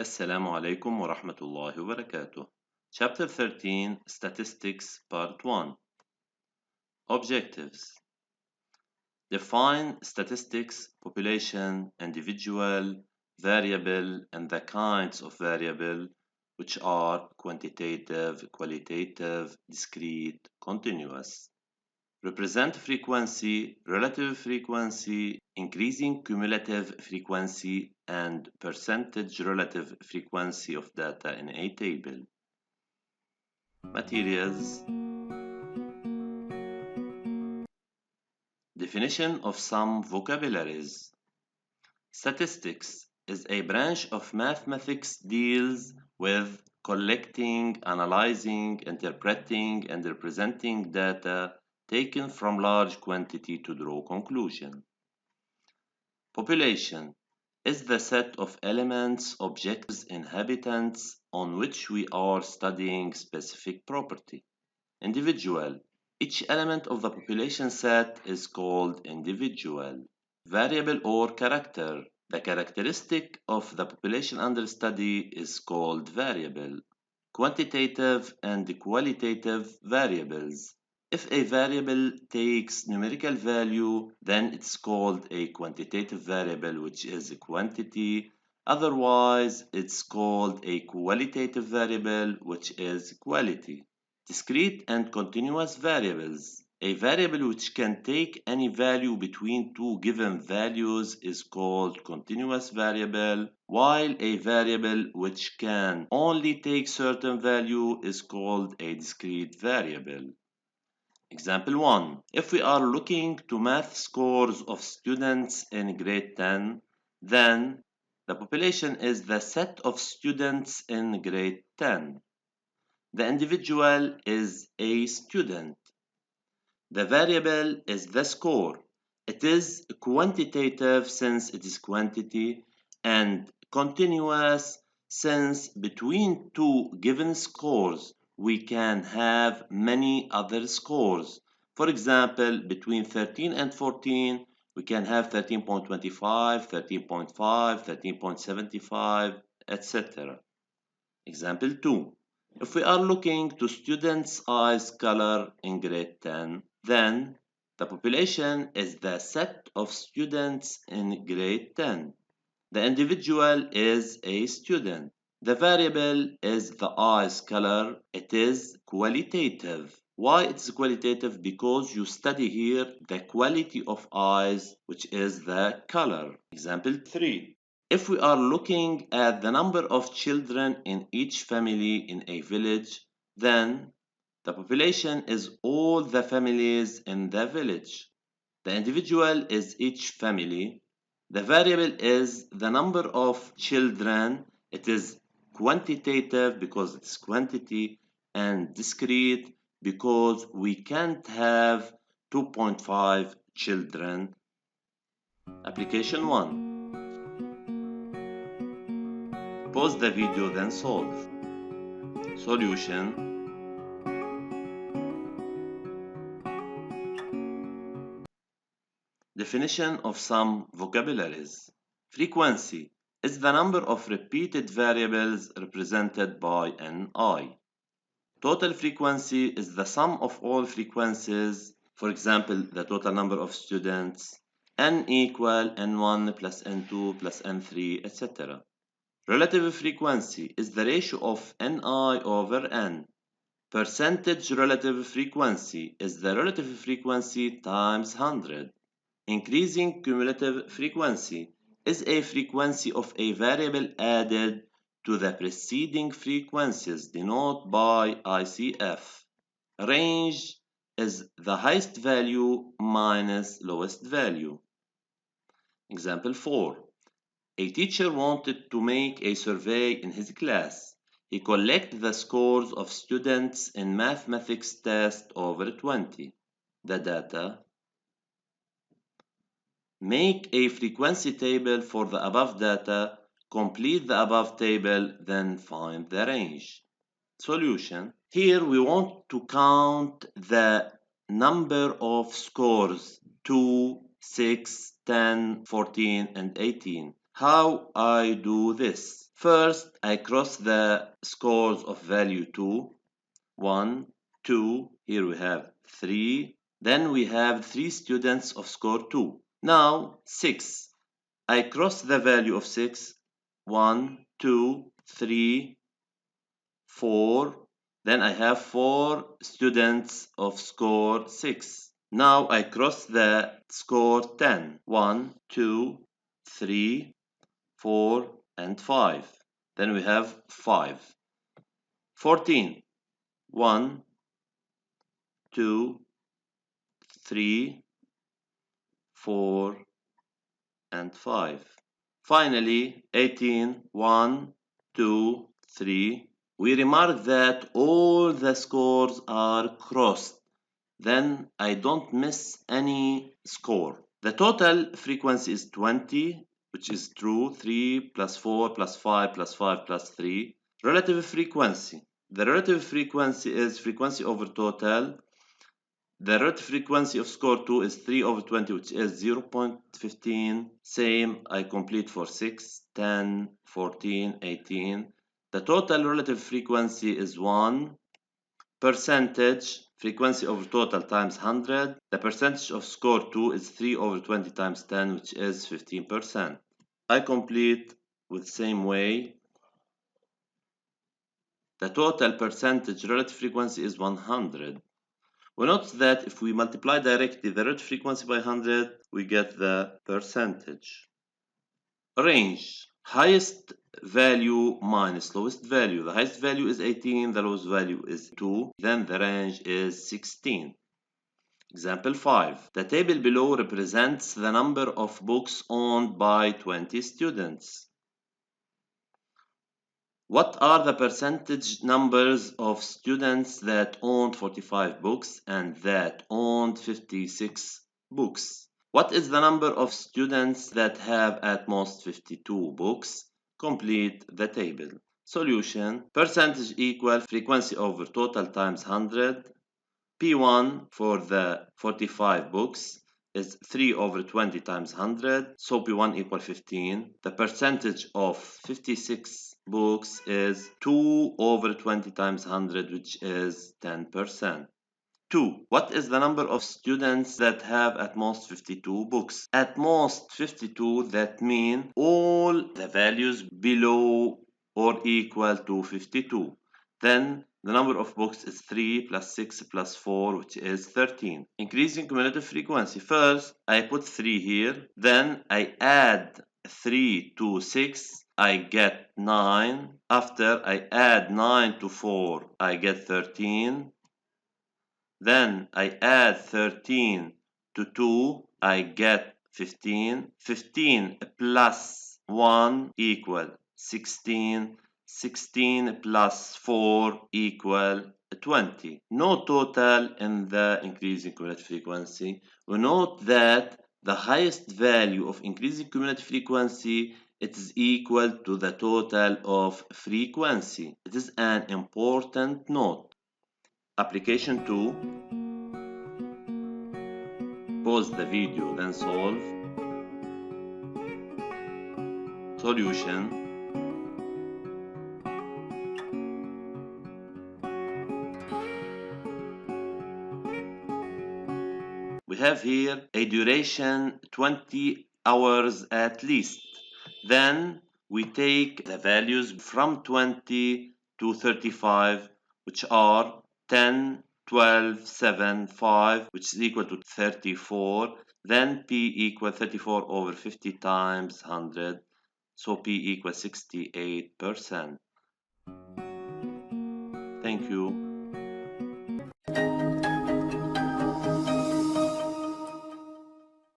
Assalamu alaikum wa rahmatullahi wa barakatuh. Chapter 13 Statistics Part 1 Objectives. Define statistics, population, individual, variable, and the kinds of variable, which are quantitative, qualitative, discrete, continuous. Represent frequency, relative frequency, increasing cumulative frequency, and percentage relative frequency of data in a table. Materials. Definition of some vocabularies. Statistics is a branch of mathematics deals with collecting, analyzing, interpreting, and representing data taken from large quantity to draw conclusion. Population is the set of elements, objects, inhabitants on which we are studying specific property. Individual. Each element of the population set is called individual. Variable or character. The characteristic of the population under study is called variable. Quantitative and qualitative variables. If a variable takes numerical value, then it's called a quantitative variable, which is a quantity. Otherwise, it's called a qualitative variable, which is quality. Discrete and continuous variables. A variable which can take any value between two given values is called continuous variable, while a variable which can only take certain value is called a discrete variable. Example 1. If we are looking to math scores of students in grade 10, then the population is the set of students in grade 10. The individual is a student. The variable is the score. It is quantitative since it is quantity, and continuous since between two given scores we can have many other scores. For example, between 13 and 14 we can have 13.25, 13.5, 13.75, etc. Example 2. If we are looking to students' eyes color in grade 10, then the population is the set of students in grade 10. The individual is a student. The variable is the eyes color. It is qualitative. Why it's qualitative? Because you study here the quality of eyes, which is the color. Example 3. If we are looking at the number of children in each family in a village, then the population is all the families in the village. The individual is each family. The variable is the number of children. It is quantitative because it's quantity, and discrete because we can't have 2.5 children. Application 1. Pause the video, then solve. Solution. Definition of some vocabularies. Frequency is the number of repeated variables represented by an I. Total frequency is the sum of all frequencies, for example, the total number of students, n equal n1 plus n2 plus n3, etc. Relative frequency is the ratio of Ni over n. Percentage relative frequency is the relative frequency times 100. Increasing cumulative frequency is a frequency of a variable added to the preceding frequencies denoted by ICF. Range is the highest value minus lowest value. Example 4. A teacher wanted to make a survey in his class. He collected the scores of students in mathematics test over 20. The data. Make a frequency table for the above data. Complete the above table, then find the range. Solution. Here we want to count the number of scores 2, 6, 10, 14, and 18. How I do this? First, I cross the scores of value 2, 1, 2, here we have 3, then we have 3 students of score 2. Now 6, I cross the value of 6, 1, 2, 3, 4, then I have 4 students of score 6. Now I cross the score 10, 1, 2, 3, 4, and 5. Then we have 5. 14, 1, 2, 3, 4, and 5. Finally, 18, 1, 2, 3. We remark that all the scores are crossed. Then I don't miss any score. The total frequency is 20, which is true. 3 plus 4 plus 5 plus 5 plus 3. Relative frequency. The relative frequency is frequency over total. The relative frequency of score 2 is 3 over 20, which is 0.15. Same, I complete for 6, 10, 14, 18. The total relative frequency is 1. Percentage, frequency over total times 100. The percentage of score 2 is 3 over 20 times 10, which is 15%. I complete with same way. The total percentage relative frequency is 100. We note that if we multiply directly the relative frequency by 100, we get the percentage. Range, highest value minus lowest value. The highest value is 18, the lowest value is 2, then the range is 16. Example 5. The table below represents the number of books owned by 20 students. What are the percentage numbers of students that owned 45 books and that owned 56 books? What is the number of students that have at most 52 books? Complete the table. Solution. Percentage equal frequency over total times 100. P1 for the 45 books is 3 over 20 times 100, so P1 equal 15. The percentage of 56 books is 2 over 20 times 100, which is 10%. 2. What is the number of students that have at most 52 books? At most 52, that means all the values below or equal to 52. Then the number of books is 3 plus 6 plus 4, which is 13. Increasing cumulative frequency. First, I put 3 here. Then I add 3 to 6. I get 9. After I add 9 to 4, I get 13. Then I add 13 to 2, I get 15. 15 plus 1 equal 16. 16 plus 4 equal 20. No total in the increasing cumulative frequency. We note that the highest value of increasing cumulative frequency, it is equal to the total of frequency. It is an important note. Application 2. Pause the video, then solve. Solution. We have here a duration 20 hours at least. Then we take the values from 20 to 35, which are 10, 12, 7, 5, which is equal to 34. Then P equals 34 over 50 times 100. So P equals 68%. Thank you.